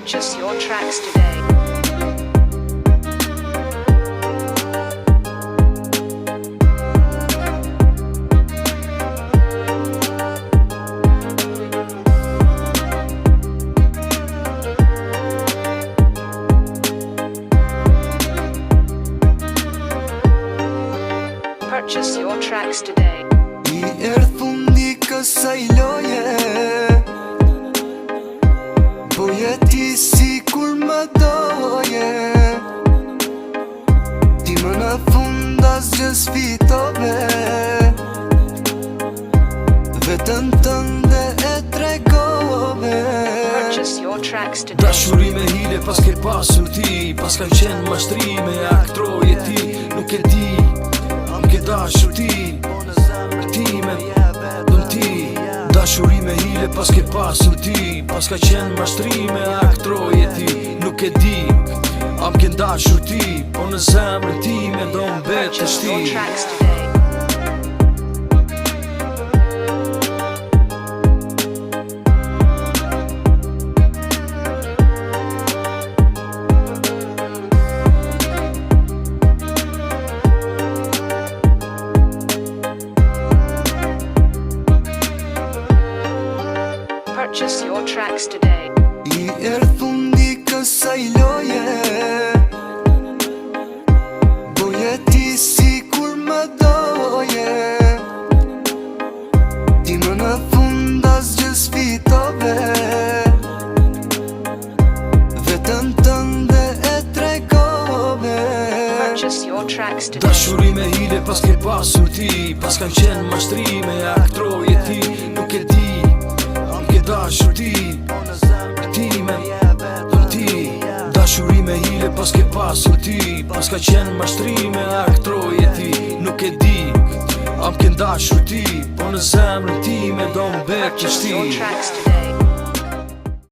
Purchase your tracks today. Purchase your tracks today. I fundi kësaj loje, boje ti si kur më doje. Ti më në fund asgjë s'fitove, vetën tënde e tregove. Purchase your tracks today. Dashuri me hile pas ke pasur ti, pas kanë qenë mashtrime, aktroje ti, nuk e di. Am ke dashur ti, për time, dëm ti. Dashuri me hile pas ke pasur ti, pas ka qenë mashtrime, aktroje ti, nuk e di. Am ke dashur ti, po në zemrën time, do mbetesh Purchase your ti. tracks today. Purchase your tracks today. I fundi kësaj loje, boje ti si kur më doje. Ti më në fund asgjë s'fitove, vetën tënde e tregove. Purchase your tracks today. Dashuri me hile pas ke pasur ti, pas kanë qenë mashtrime, aktroje ti, nuk e di. Am ke dashur ti, për time, dëm ti. Dashuri me hile pas ke pasur ti, pas ka qenë mashtrime, aktroje ti, nuk e di. Am ke dashur ti, po në zemrën time do mbetesh Purchase your ti. tracks today.